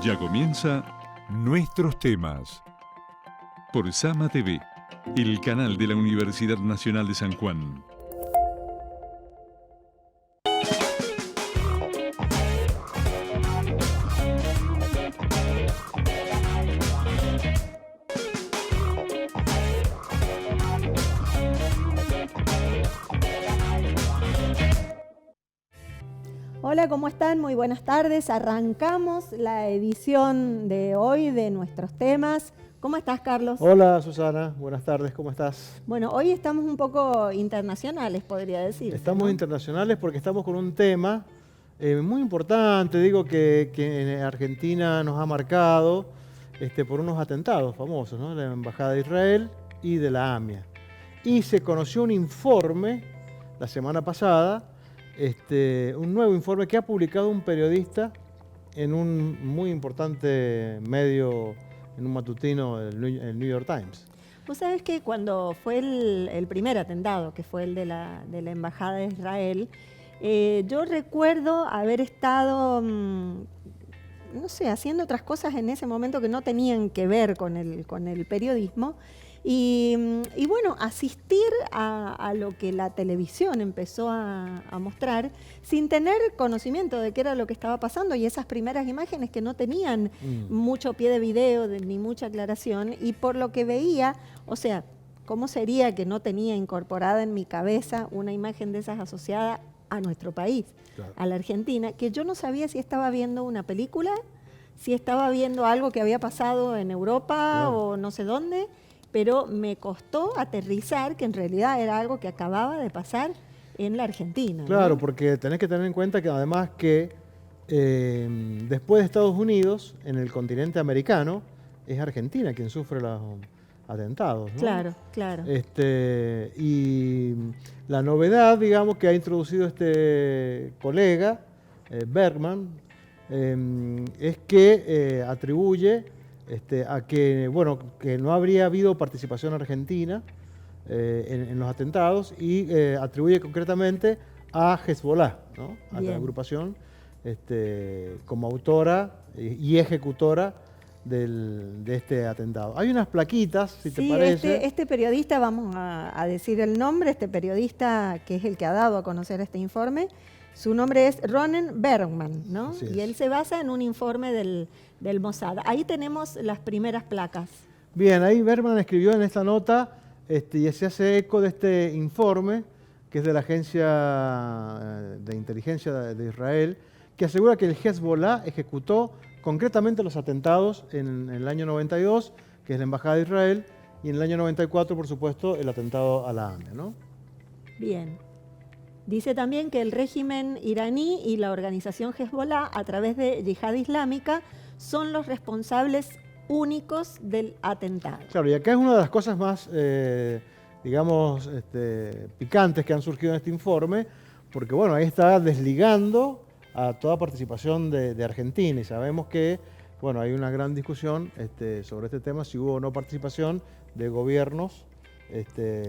Ya comienza Nuestros Temas por Sama TV, el canal de la Universidad Nacional de San Juan. Hola, ¿cómo están? Muy buenas tardes. Arrancamos la edición de hoy de Nuestros Temas. ¿Cómo estás, Carlos? Hola, Susana. Buenas tardes. ¿Cómo estás? Bueno, hoy estamos un poco internacionales, podría decir. Estamos internacionales porque estamos con un tema muy importante, digo, que en Argentina nos ha marcado por unos atentados famosos, ¿no? De la Embajada de Israel y de la AMIA. Y se conoció un informe la semana pasada, un nuevo informe que ha publicado un periodista en un muy importante medio, en un matutino, el New York Times. Vos sabés que cuando fue el primer atentado, que fue el de la Embajada de Israel, yo recuerdo haber estado, no sé, haciendo otras cosas en ese momento que no tenían que ver con el periodismo. Y bueno, asistir a lo que la televisión empezó a mostrar sin tener conocimiento de qué era lo que estaba pasando, y esas primeras imágenes que no tenían mucho pie de video ni mucha aclaración, y por lo que veía, o sea, ¿cómo sería que no tenía incorporada en mi cabeza una imagen de esas asociada a nuestro país, claro, a la Argentina, que yo no sabía si estaba viendo una película, si estaba viendo algo que había pasado en Europa, claro, o no sé dónde? Pero me costó aterrizar que en realidad era algo que acababa de pasar en la Argentina. Claro, ¿no? Porque tenés que tener en cuenta que además que después de Estados Unidos, en el continente americano, es Argentina quien sufre los atentados, ¿no? Claro, claro. Y la novedad, digamos, que ha introducido este colega, Bergman, es que atribuye a que, bueno, que no habría habido participación argentina en los atentados, y atribuye concretamente a Hezbollah, ¿no? A la agrupación como autora y ejecutora de este atentado. Hay unas plaquitas, si te parece. Este periodista, vamos a decir el nombre, este periodista que es el que ha dado a conocer este informe, su nombre es Ronen Bergman, ¿no? Y él se basa en un informe del Mossad. Ahí tenemos las primeras placas. Bien, ahí Bergman escribió en esta nota y se hace eco de este informe, que es de la Agencia de Inteligencia de Israel, que asegura que el Hezbollah ejecutó concretamente los atentados en el año 92, que es la Embajada de Israel, y en el año 94, por supuesto, el atentado a la AMIA, ¿no? Bien. Dice también que el régimen iraní y la organización Hezbollah, a través de Yihad Islámica, son los responsables únicos del atentado. Claro, y acá es una de las cosas más, digamos, picantes que han surgido en este informe, porque bueno, ahí está desligando a toda participación de Argentina, y sabemos que, bueno, hay una gran discusión sobre este tema, si hubo o no participación de gobiernos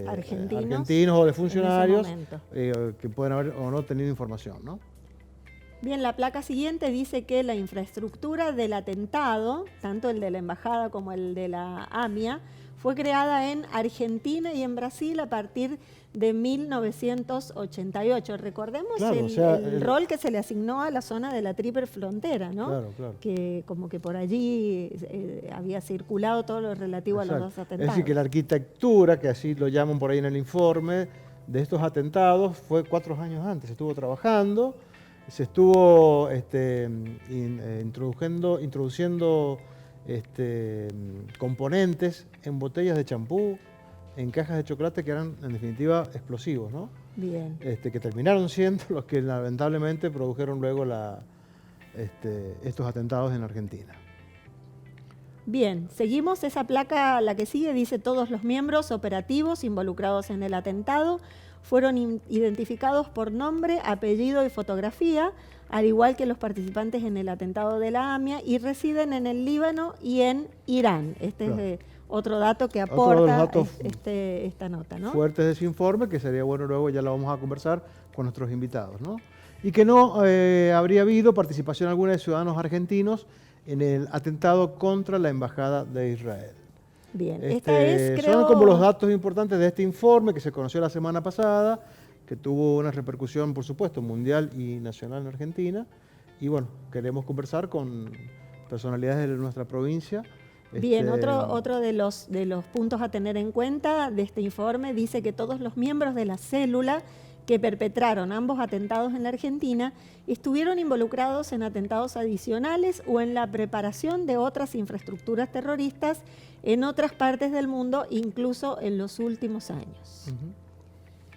argentinos o de funcionarios que pueden haber o no tenido información, ¿no? Bien, la placa siguiente dice que la infraestructura del atentado, tanto el de la embajada como el de la AMIA, fue creada en Argentina y en Brasil a partir de 1988. Recordemos, claro, el rol que se le asignó a la zona de la Triple Frontera, ¿no? Claro, claro. Que como que por allí había circulado todo lo relativo a los dos atentados. Es decir, que la arquitectura, que así lo llaman por ahí en el informe, de estos atentados fue 4 años antes. Se estuvo trabajando, se estuvo introduciendo componentes en botellas de champú, en cajas de chocolate, que eran en definitiva explosivos, ¿no? Bien. Que terminaron siendo los que lamentablemente produjeron luego estos atentados en Argentina. Bien, seguimos. Esa placa, la que sigue, dice: todos los miembros operativos involucrados en el atentado fueron identificados por nombre, apellido y fotografía, al igual que los participantes en el atentado de la AMIA, y residen en el Líbano y en Irán. Este es otro dato que aporta esta nota, ¿no? Fuertes de ese informe, que sería bueno luego, ya lo vamos a conversar con nuestros invitados, ¿no? y que no habría habido participación alguna de ciudadanos argentinos en el atentado contra la Embajada de Israel. Bien, esta es, creo... Son como los datos importantes de este informe que se conoció la semana pasada, que tuvo una repercusión, por supuesto, mundial y nacional en Argentina. Y bueno, queremos conversar con personalidades de nuestra provincia. Bien, otro de los puntos a tener en cuenta de este informe dice que todos los miembros de la célula que perpetraron ambos atentados en la Argentina estuvieron involucrados en atentados adicionales o en la preparación de otras infraestructuras terroristas en otras partes del mundo, incluso en los últimos años.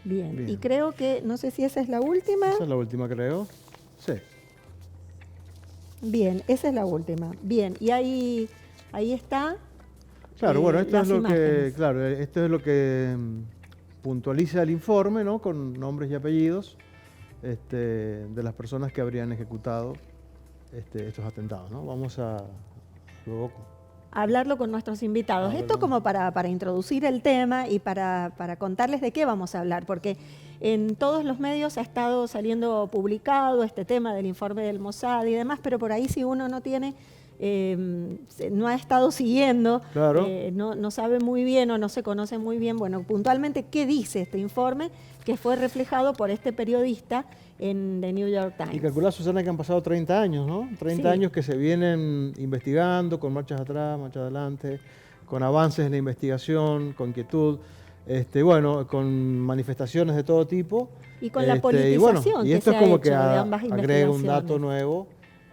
Bien, y creo que, no sé si esa es la última. Esa es la última, creo. Sí. Bien, esa es la última. Bien, y ahí está. Claro, bueno, esto es lo que puntualiza el informe, ¿no? Con nombres y apellidos de las personas que habrían ejecutado estos atentados, ¿no? Vamos a luego hablarlo con nuestros invitados. Esto como para introducir el tema y para contarles de qué vamos a hablar, porque en todos los medios ha estado saliendo publicado este tema del informe del Mossad y demás, pero por ahí si uno no tiene... no ha estado siguiendo, claro. No sabe muy bien o no se conoce muy bien, bueno, puntualmente qué dice este informe que fue reflejado por este periodista en The New York Times. Y calculá, Susana, que han pasado 30 años, ¿no? 30 años que se vienen investigando, con marchas atrás, marchas adelante, con avances en la investigación, con quietud, bueno, con manifestaciones de todo tipo. Y con la politización y esto que es como se que ha hecho de ambas agrega un investigaciones. dato nuevo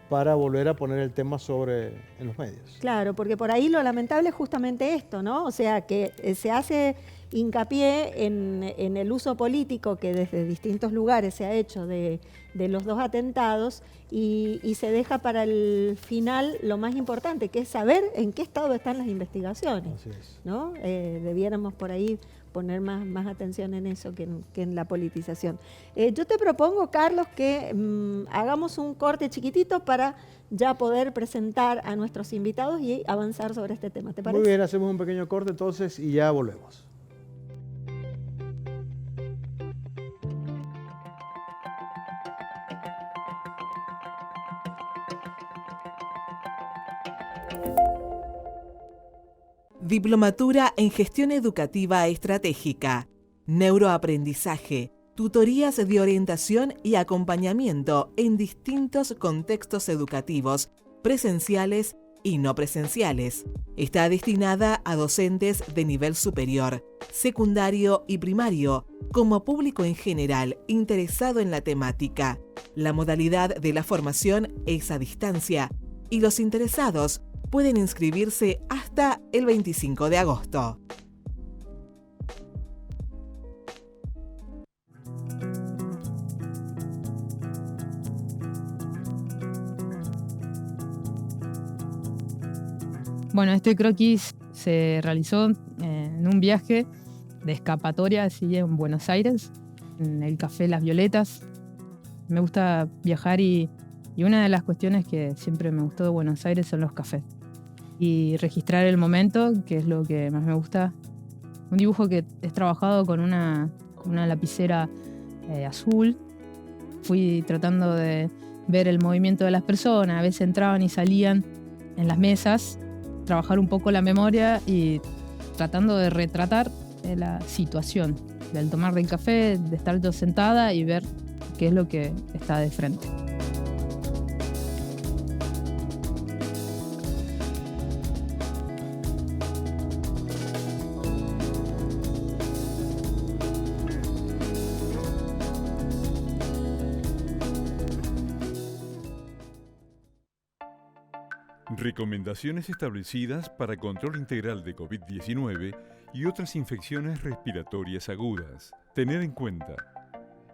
para volver a poner el tema en los medios. Claro, porque por ahí lo lamentable es justamente esto, ¿no? O sea, que se hace hincapié en el uso político que desde distintos lugares se ha hecho de los dos atentados y se deja para el final lo más importante, que es saber en qué estado están las investigaciones. Así es. ¿No? Debiéramos por ahí poner más atención en eso que en la politización. Yo te propongo, Carlos, que hagamos un corte chiquitito para ya poder presentar a nuestros invitados y avanzar sobre este tema. ¿Te parece? Muy bien, hacemos un pequeño corte entonces y ya volvemos. Diplomatura en Gestión Educativa Estratégica, Neuroaprendizaje, tutorías de orientación y acompañamiento en distintos contextos educativos, presenciales y no presenciales. Está destinada a docentes de nivel superior, secundario y primario, como público en general interesado en la temática. La modalidad de la formación es a distancia y los interesados pueden inscribirse hasta el 25 de agosto. Bueno, este croquis se realizó en un viaje de escapatoria así en Buenos Aires, en el Café Las Violetas. Me gusta viajar y una de las cuestiones que siempre me gustó de Buenos Aires son los cafés. Y registrar el momento, que es lo que más me gusta. Un dibujo que es trabajado con una lapicera azul. Fui tratando de ver el movimiento de las personas, a veces entraban y salían en las mesas, trabajar un poco la memoria y tratando de retratar la situación, del tomar del café, de estar yo sentada y ver qué es lo que está de frente. Recomendaciones establecidas para control integral de COVID-19 y otras infecciones respiratorias agudas. Tener en cuenta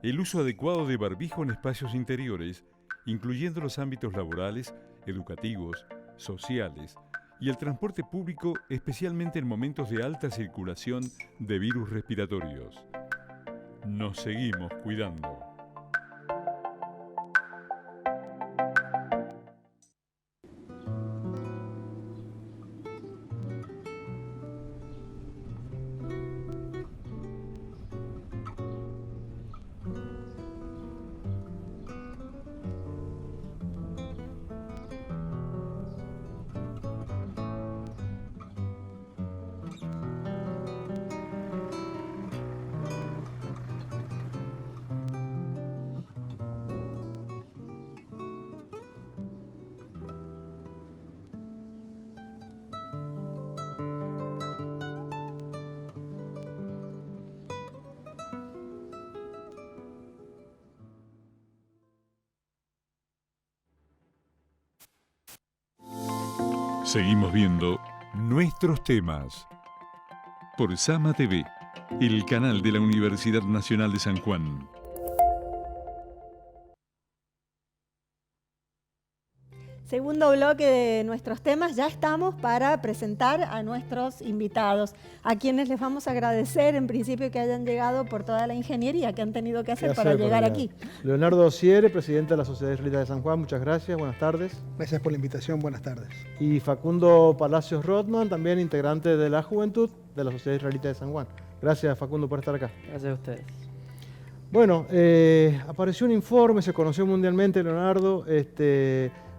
el uso adecuado de barbijo en espacios interiores, incluyendo los ámbitos laborales, educativos, sociales y el transporte público, especialmente en momentos de alta circulación de virus respiratorios. Nos seguimos cuidando. Seguimos viendo Nuestros Temas por Sama TV, el canal de la Universidad Nacional de San Juan. Segundo bloque de Nuestros Temas, ya estamos para presentar a nuestros invitados, a quienes les vamos a agradecer en principio que hayan llegado por toda la ingeniería que han tenido que hacer para llegar aquí. Leonardo Ociere, presidente de la Sociedad Israelita de San Juan, muchas gracias, buenas tardes. Gracias por la invitación, buenas tardes. Y Facundo Palacios Rothman, también integrante de la Juventud de la Sociedad Israelita de San Juan. Gracias, Facundo, por estar acá. Gracias a ustedes. Bueno, apareció un informe, se conoció mundialmente, Leonardo,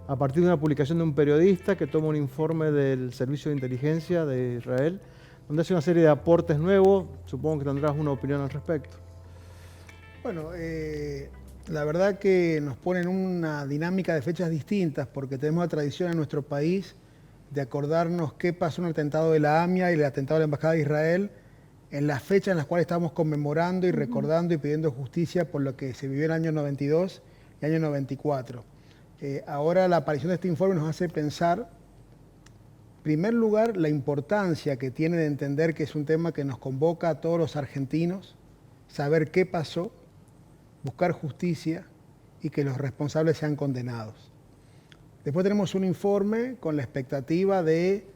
a partir de una publicación de un periodista que toma un informe del Servicio de Inteligencia de Israel, donde hace una serie de aportes nuevos. Supongo que tendrás una opinión al respecto. Bueno, la verdad que nos ponen una dinámica de fechas distintas, porque tenemos la tradición en nuestro país de acordarnos qué pasó en el atentado de la AMIA y el atentado de la Embajada de Israel, en las fechas en las cuales estamos conmemorando y recordando y pidiendo justicia por lo que se vivió en el año 92 y el año 94. Ahora la aparición de este informe nos hace pensar, en primer lugar, la importancia que tiene de entender que es un tema que nos convoca a todos los argentinos, saber qué pasó, buscar justicia y que los responsables sean condenados. Después tenemos un informe con la expectativa de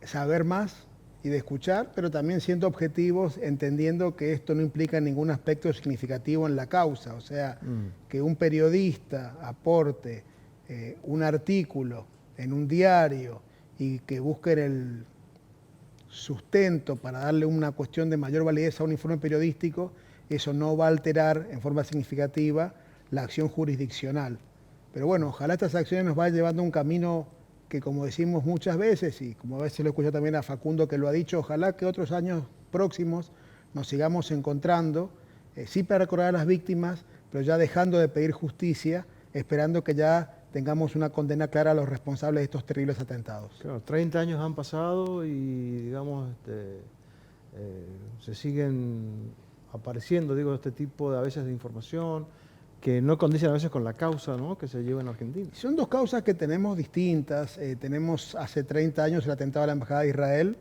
saber más y de escuchar, pero también siendo objetivos, entendiendo que esto no implica ningún aspecto significativo en la causa. O sea, que un periodista aporte un artículo en un diario y que busquen el sustento para darle una cuestión de mayor validez a un informe periodístico, eso no va a alterar en forma significativa la acción jurisdiccional. Pero bueno, ojalá estas acciones nos vayan llevando a un camino que, como decimos muchas veces, y como a veces lo escucho también a Facundo que lo ha dicho, ojalá que otros años próximos nos sigamos encontrando, sí para recordar a las víctimas, pero ya dejando de pedir justicia, esperando que ya tengamos una condena clara a los responsables de estos terribles atentados. Claro, 30 años han pasado y, digamos, se siguen apareciendo, digo, este tipo de, a veces, de información que no condicen a veces con la causa, ¿no?, que se lleva en Argentina. Son dos causas que tenemos distintas. Tenemos hace 30 años el atentado a la Embajada de Israel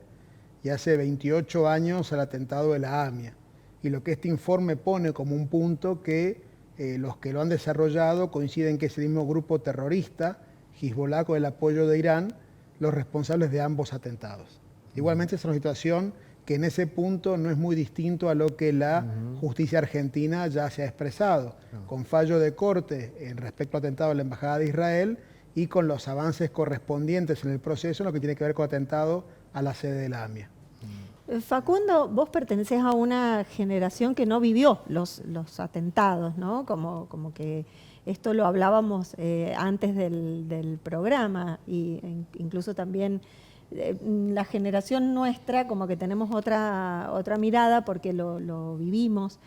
y hace 28 años el atentado de la AMIA. Y lo que este informe pone como un punto que los que lo han desarrollado coinciden que es el mismo grupo terrorista, Hezbollah, con el apoyo de Irán, los responsables de ambos atentados. Igualmente es una situación que en ese punto no es muy distinto a lo que la justicia argentina ya se ha expresado, con fallo de corte en respecto al atentado a la Embajada de Israel y con los avances correspondientes en el proceso en lo que tiene que ver con el atentado a la sede de la AMIA. Facundo, vos pertenecés a una generación que no vivió los atentados, ¿no? Como que esto lo hablábamos antes del programa, y incluso también la generación nuestra, como que tenemos otra mirada porque lo vivimos.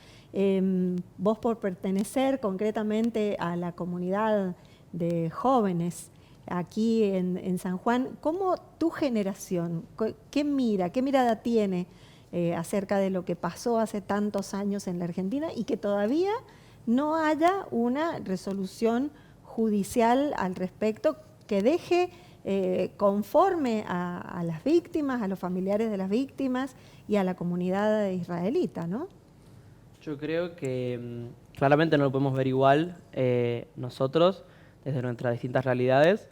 Vos, por pertenecer concretamente a la comunidad de jóvenes aquí en San Juan, ¿cómo tu generación, qué mirada tiene acerca de lo que pasó hace tantos años en la Argentina y que todavía no haya una resolución judicial al respecto que deje conforme a las víctimas, a los familiares de las víctimas y a la comunidad israelita, ¿no? Yo creo que claramente no lo podemos ver igual nosotros, desde nuestras distintas realidades,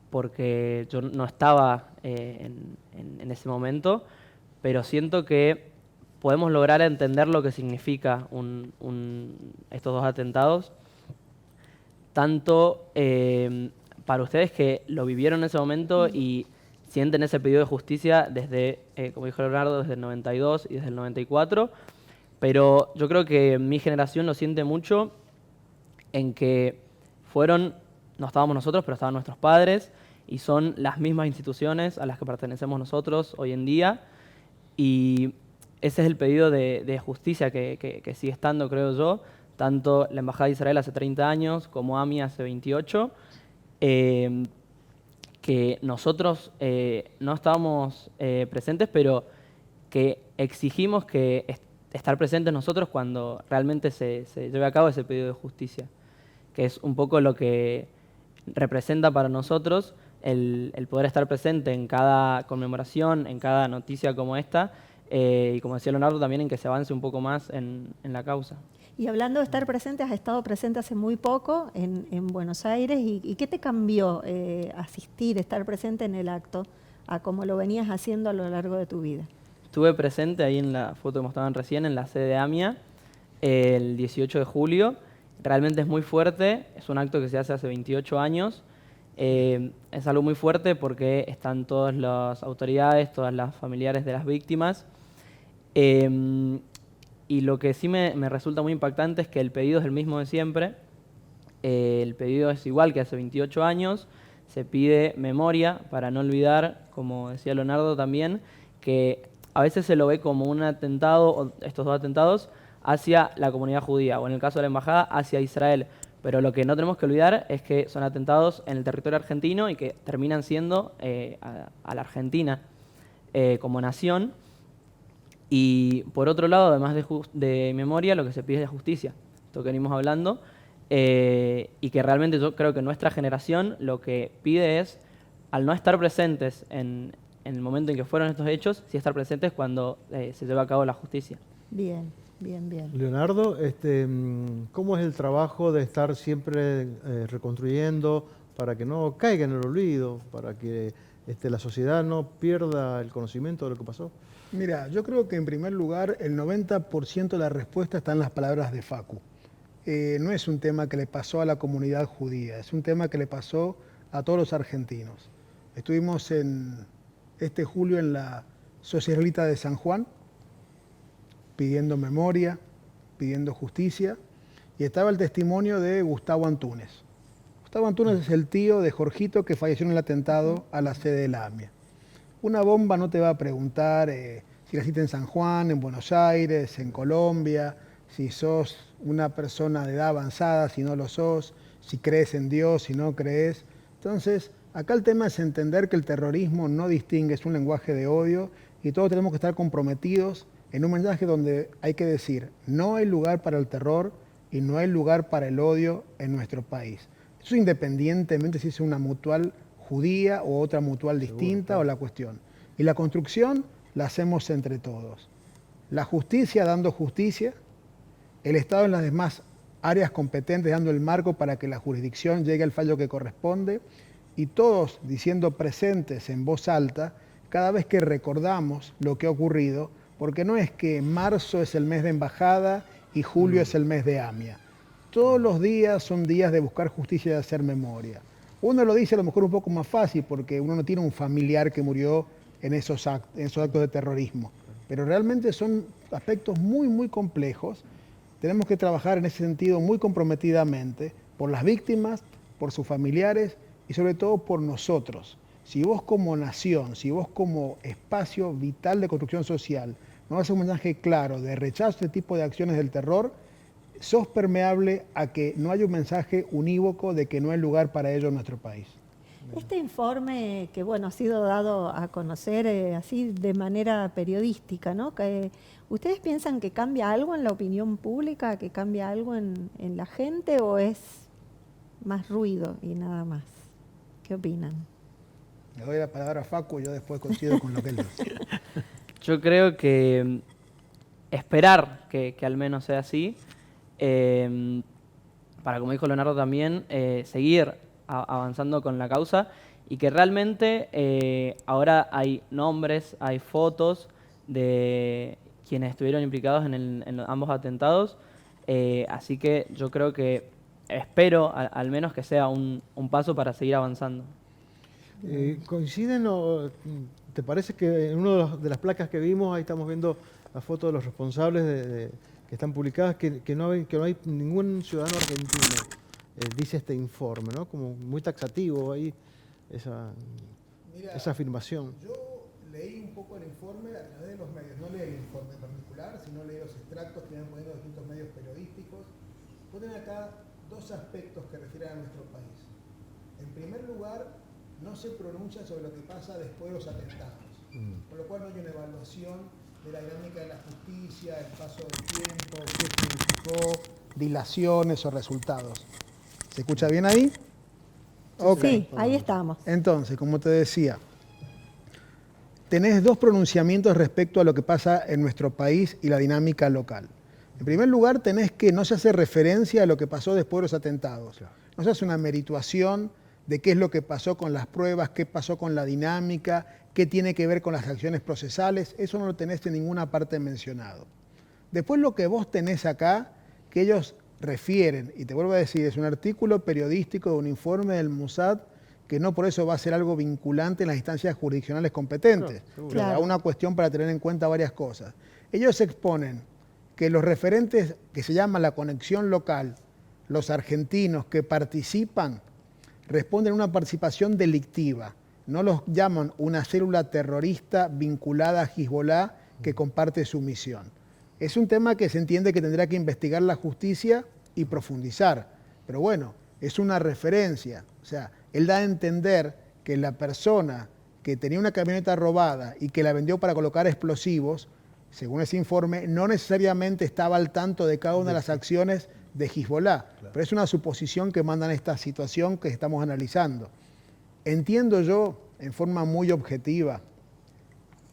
porque yo no estaba en ese momento, pero siento que podemos lograr entender lo que significa estos dos atentados, tanto para ustedes que lo vivieron en ese momento y sienten ese pedido de justicia desde, como dijo Leonardo, desde el 92 y desde el 94, pero yo creo que mi generación lo siente mucho en que no estábamos nosotros, pero estaban nuestros padres, y son las mismas instituciones a las que pertenecemos nosotros hoy en día, y ese es el pedido de justicia que sigue estando, creo yo, tanto la Embajada de Israel hace 30 años como AMIA hace 28, que nosotros no estábamos presentes, pero que exigimos que estar presentes nosotros cuando realmente se lleve a cabo ese pedido de justicia, que es un poco lo que representa para nosotros el poder estar presente en cada conmemoración, en cada noticia como esta, y como decía Leonardo también, en que se avance un poco más en la causa. Y hablando de estar presente, has estado presente hace muy poco en Buenos Aires. ¿Y qué te cambió asistir, estar presente en el acto, a como lo venías haciendo a lo largo de tu vida? Estuve presente ahí en la foto que mostraban recién, en la sede de AMIA, el 18 de julio. Realmente es muy fuerte, es un acto que se hace hace 28 años. Es algo muy fuerte porque están todas las autoridades, todas las familiares de las víctimas. Y lo que sí me resulta muy impactante es que el pedido es el mismo de siempre. El pedido es igual que hace 28 años. Se pide memoria para no olvidar, como decía Leonardo también, que a veces se lo ve como un atentado, o estos dos atentados, hacia la comunidad judía, o en el caso de la embajada, hacia Israel. Pero lo que no tenemos que olvidar es que son atentados en el territorio argentino y que terminan siendo a la Argentina como nación. Y por otro lado, además de memoria, lo que se pide es de justicia, esto que venimos hablando, y que realmente yo creo que nuestra generación lo que pide es, al no estar presentes en el momento en que fueron estos hechos, sí estar presentes cuando se lleva a cabo la justicia. Bien, bien, bien. Leonardo, ¿cómo es el trabajo de estar siempre reconstruyendo para que no caiga en el olvido, para que la sociedad no pierda el conocimiento de lo que pasó? Mira, yo creo que en primer lugar el 90% de la respuesta está en las palabras de Facu. No es un tema que le pasó a la comunidad judía, es un tema que le pasó a todos los argentinos. Estuvimos en este julio en la Socialita de San Juan, pidiendo memoria, pidiendo justicia, y estaba el testimonio de Gustavo Antúnez. Gustavo Antúnez es el tío de Jorgito que falleció en el atentado a la sede de la AMIA. Una bomba no te va a preguntar si naciste en San Juan, en Buenos Aires, en Colombia, si sos una persona de edad avanzada, si no lo sos, si crees en Dios, si no crees. Entonces, acá el tema es entender que el terrorismo no distingue, es un lenguaje de odio y todos tenemos que estar comprometidos en un mensaje donde hay que decir, no hay lugar para el terror y no hay lugar para el odio en nuestro país. Eso independientemente si es una mutual judía o otra mutual distinta, o la cuestión. Y la construcción la hacemos entre todos. La justicia dando justicia, el Estado en las demás áreas competentes dando el marco para que la jurisdicción llegue al fallo que corresponde, y todos diciendo presentes en voz alta cada vez que recordamos lo que ha ocurrido, porque no es que marzo es el mes de embajada y julio es el mes de AMIA. Todos los días son días de buscar justicia y de hacer memoria. Uno lo dice a lo mejor un poco más fácil porque uno no tiene un familiar que murió en esos actos de terrorismo, pero realmente son aspectos muy, muy complejos. Tenemos que trabajar en ese sentido muy comprometidamente por las víctimas, por sus familiares y sobre todo por nosotros. Si vos como nación, si vos como espacio vital de construcción social no haces un mensaje claro de rechazo a este tipo de acciones del terror, sos permeable a que no haya un mensaje unívoco de que no hay lugar para ello en nuestro país. Este informe que ha sido dado a conocer así de manera periodística, ¿no? ¿Ustedes piensan que cambia algo en la opinión pública, que cambia algo en la gente, o es más ruido y nada más? ¿Qué opinan? Le doy la palabra a Facu y yo después coincido con lo que él dice. Yo creo que esperar que al menos sea así, para, como dijo Leonardo también, seguir avanzando con la causa y que realmente ahora hay nombres, hay fotos de quienes estuvieron implicados en ambos atentados, así que yo creo que espero al menos que sea un paso para seguir avanzando. ¿Coinciden o te parece que en una de las placas que vimos, ahí estamos viendo la foto de los responsables que están publicadas, que no hay ningún ciudadano argentino, dice este informe, ¿no? Como muy taxativo ahí esa afirmación. Yo leí un poco el informe a través de los medios, no leí el informe en particular, sino leí los extractos que iban poniendo distintos medios periodísticos. Ponen acá dos aspectos que refieren a nuestro país. En primer lugar, no se pronuncia sobre lo que pasa después de los atentados, con lo cual no hay una evaluación de la dinámica de la justicia, el paso del tiempo, qué significó, dilaciones o resultados. ¿Se escucha bien ahí? Ok. Sí, ahí estamos. Entonces, como te decía, tenés dos pronunciamientos respecto a lo que pasa en nuestro país y la dinámica local. En primer lugar, tenés que no se hace referencia a lo que pasó después de los atentados. No se hace una merituación de qué es lo que pasó con las pruebas, qué pasó con la dinámica, qué tiene que ver con las acciones procesales. Eso no lo tenés en ninguna parte mencionado. Después lo que vos tenés acá, que ellos refieren, y te vuelvo a decir, es un artículo periodístico de un informe del Mossad, que no por eso va a ser algo vinculante en las instancias jurisdiccionales competentes. Claro. Pero una cuestión para tener en cuenta varias cosas. Ellos exponen que los referentes que se llama la conexión local, los argentinos que participan, responden a una participación delictiva. No los llaman una célula terrorista vinculada a Hezbollah que comparte su misión. Es un tema que se entiende que tendrá que investigar la justicia y profundizar. Pero bueno, es una referencia. O sea, él da a entender que la persona que tenía una camioneta robada y que la vendió para colocar explosivos, según ese informe, no necesariamente estaba al tanto de cada una de las acciones de Hezbollah. Pero es una suposición que mandan esta situación que estamos analizando. Entiendo yo, en forma muy objetiva,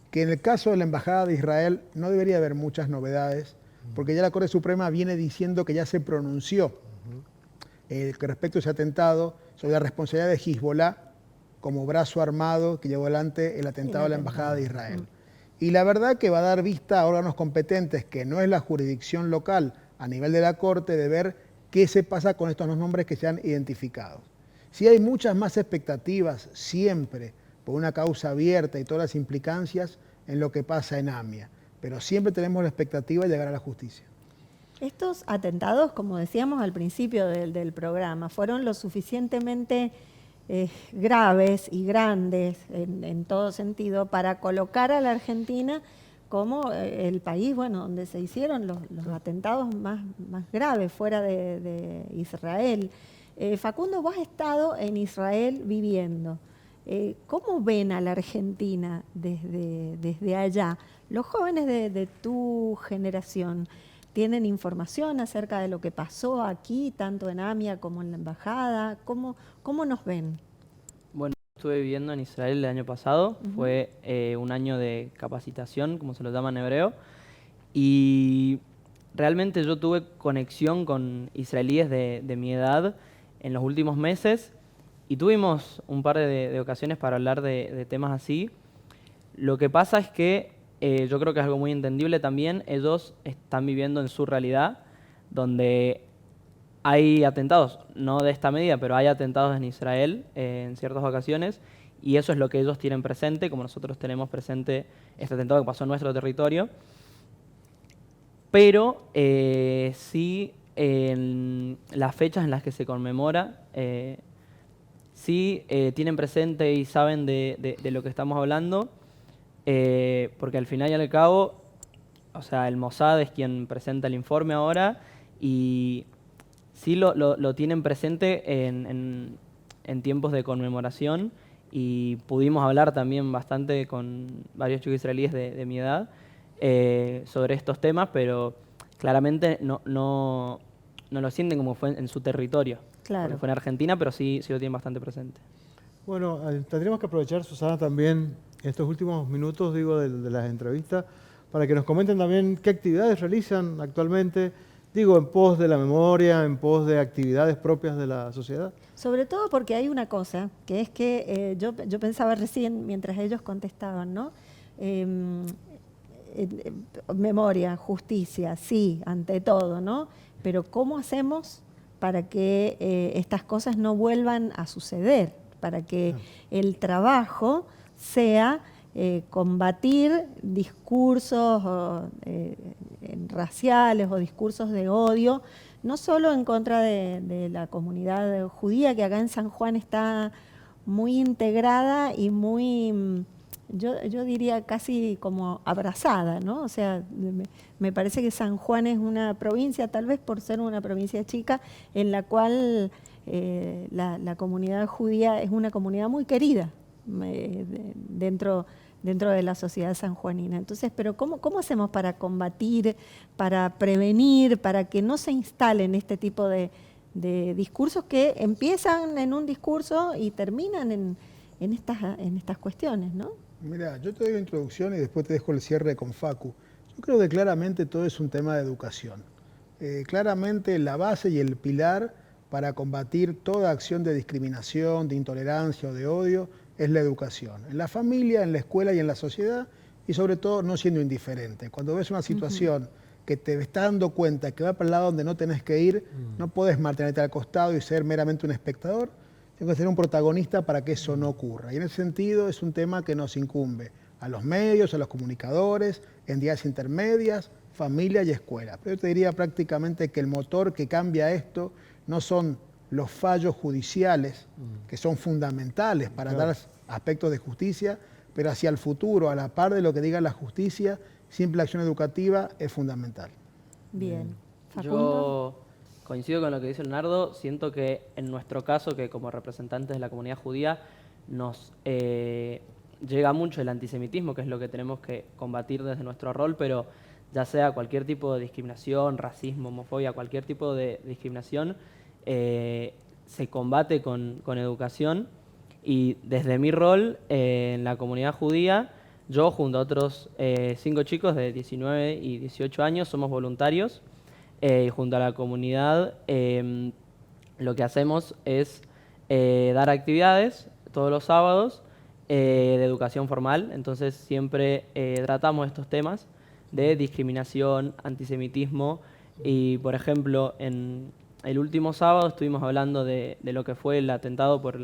que en el caso de la Embajada de Israel no debería haber muchas novedades, porque ya la Corte Suprema viene diciendo que ya se pronunció respecto a ese atentado sobre la responsabilidad de Hezbollah como brazo armado que llevó adelante el atentado a la Embajada de Israel. Y la verdad que va a dar vista a órganos competentes, que no es la jurisdicción local a nivel de la Corte, de ver qué se pasa con estos dos nombres que se han identificado. Sí hay muchas más expectativas siempre por una causa abierta y todas las implicancias en lo que pasa en AMIA, pero siempre tenemos la expectativa de llegar a la justicia. Estos atentados, como decíamos al principio del programa, fueron lo suficientemente graves y grandes en todo sentido para colocar a la Argentina como el país, bueno, donde se hicieron los atentados más graves fuera de Israel. Facundo, vos has estado en Israel viviendo. ¿Cómo ven a la Argentina desde allá? Los jóvenes de tu generación, ¿tienen información acerca de lo que pasó aquí, tanto en AMIA como en la Embajada? ¿Cómo nos ven? Bueno, estuve viviendo en Israel el año pasado. Fue un año de capacitación, como se lo llama en hebreo. Y realmente yo tuve conexión con israelíes de mi edad en los últimos meses. Y tuvimos un par de ocasiones para hablar de temas así. Lo que pasa es que yo creo que es algo muy entendible también. Ellos están viviendo en su realidad, donde hay atentados, no de esta medida, pero hay atentados en Israel en ciertas ocasiones, y eso es lo que ellos tienen presente, como nosotros tenemos presente este atentado que pasó en nuestro territorio. Pero sí, en las fechas en las que se conmemora, sí tienen presente y saben de lo que estamos hablando, porque al final y al cabo, o sea, el Mossad es quien presenta el informe ahora, y sí lo tienen presente en tiempos de conmemoración, y pudimos hablar también bastante con varios chicos israelíes de mi edad sobre estos temas, pero claramente no lo sienten como fue en su territorio. Claro. Porque fue en Argentina, pero sí lo tienen bastante presente. Bueno, tendríamos que aprovechar, Susana, también estos últimos minutos, digo, de las entrevistas, para que nos comenten también qué actividades realizan actualmente, digo, en pos de la memoria, en pos de actividades propias de la sociedad. Sobre todo porque hay una cosa, que es que yo pensaba recién, mientras ellos contestaban, ¿no? Memoria, justicia, sí, ante todo, ¿no? Pero ¿cómo hacemos para que estas cosas no vuelvan a suceder? Para que el trabajo sea combatir discursos raciales o discursos de odio, no solo en contra de la comunidad judía, que acá en San Juan está muy integrada y muy, yo diría casi como abrazada, ¿no? O sea, me parece que San Juan es una provincia, tal vez por ser una provincia chica, en la cual la comunidad judía es una comunidad muy querida dentro de la sociedad sanjuanina. Entonces, pero ¿cómo hacemos para combatir, para prevenir, para que no se instalen este tipo de discursos que empiezan en un discurso y terminan en estas cuestiones, ¿no? Mira, yo te doy la introducción y después te dejo el cierre con Facu. Yo creo que claramente todo es un tema de educación. Claramente la base y el pilar para combatir toda acción de discriminación, de intolerancia o de odio es la educación. En la familia, en la escuela y en la sociedad, y sobre todo no siendo indiferente. Cuando ves una situación que te está dando cuenta que va para el lado donde no tenés que ir, no podés mantenerte al costado y ser meramente un espectador, tienes que ser un protagonista para que eso no ocurra. Y en ese sentido es un tema que nos incumbe a los medios, a los comunicadores, entidades intermedias, familia y escuela. Pero yo te diría prácticamente que el motor que cambia esto no son los fallos judiciales, que son fundamentales para dar aspectos de justicia, pero hacia el futuro, a la par de lo que diga la justicia, simple acción educativa es fundamental. Bien. Yo coincido con lo que dice Leonardo. Siento que en nuestro caso, que como representantes de la comunidad judía, nos llega mucho el antisemitismo, que es lo que tenemos que combatir desde nuestro rol, pero ya sea cualquier tipo de discriminación, racismo, homofobia, cualquier tipo de discriminación, se combate con educación. Y desde mi rol en la comunidad judía, yo junto a otros 5 chicos de 19 y 18 años somos voluntarios. Y junto a la comunidad lo que hacemos es dar actividades todos los sábados de educación formal. Entonces siempre tratamos estos temas de discriminación, antisemitismo. Y por ejemplo, en el último sábado estuvimos hablando de lo que fue el atentado por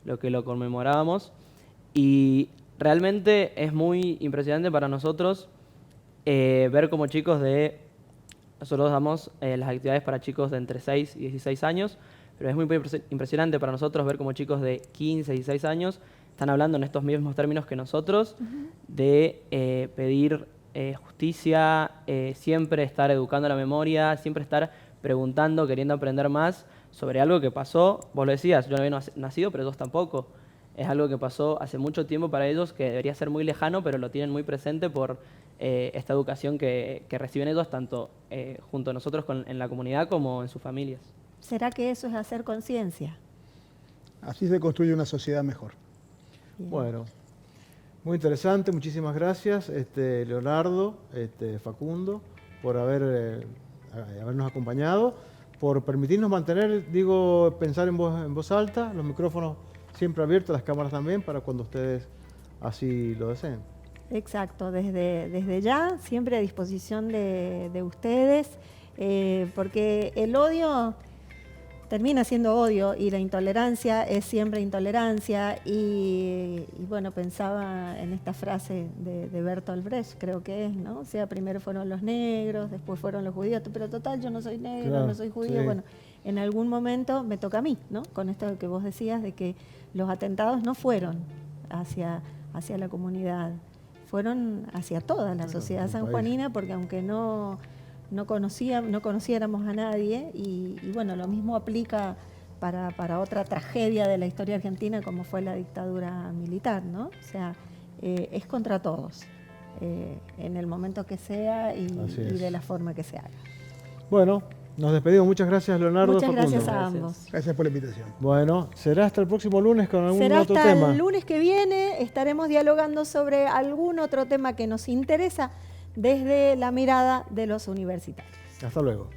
lo que lo conmemorábamos. Y realmente es muy impresionante para nosotros ver como chicos nosotros damos las actividades para chicos de entre 6 y 16 años, pero es muy impresionante para nosotros ver como chicos de 15 y 16 años están hablando en estos mismos términos que nosotros, de pedir justicia, siempre estar educando la memoria, siempre estar preguntando, queriendo aprender más sobre algo que pasó. Vos lo decías, yo no había nacido, pero ellos tampoco. Es algo que pasó hace mucho tiempo para ellos, que debería ser muy lejano, pero lo tienen muy presente por esta educación que reciben ellos, tanto junto a nosotros en la comunidad como en sus familias. ¿Será que eso es hacer conciencia? Así se construye una sociedad mejor. Bien. Bueno, muy interesante, muchísimas gracias Leonardo, Facundo, por habernos acompañado, por permitirnos mantener, pensar en voz alta, los micrófonos siempre abiertos, las cámaras también, para cuando ustedes así lo deseen. Exacto, desde ya, siempre a disposición de ustedes, porque el odio termina siendo odio y la intolerancia es siempre intolerancia. Y bueno, pensaba en esta frase de Bertolt Brecht, creo que es, ¿no? O sea, primero fueron los negros, después fueron los judíos, pero total, yo no soy negro, claro, no soy judío. sí. Bueno, en algún momento me toca a mí, ¿no? Con esto que vos decías de que los atentados no fueron hacia la comunidad, fueron hacia toda la sociedad sanjuanina, porque aunque no conociéramos a nadie, y bueno, lo mismo aplica para otra tragedia de la historia argentina como fue la dictadura militar, ¿no? O sea, es contra todos, en el momento que sea y de la forma que se haga. Bueno, nos despedimos. Muchas gracias, Leonardo. Muchas Facundo. gracias a ambos. Gracias por la invitación. Bueno, será hasta el próximo lunes con algún Será otro hasta tema. el lunes que viene, estaremos dialogando sobre algún otro tema que nos interesa desde la mirada de los universitarios. Hasta luego.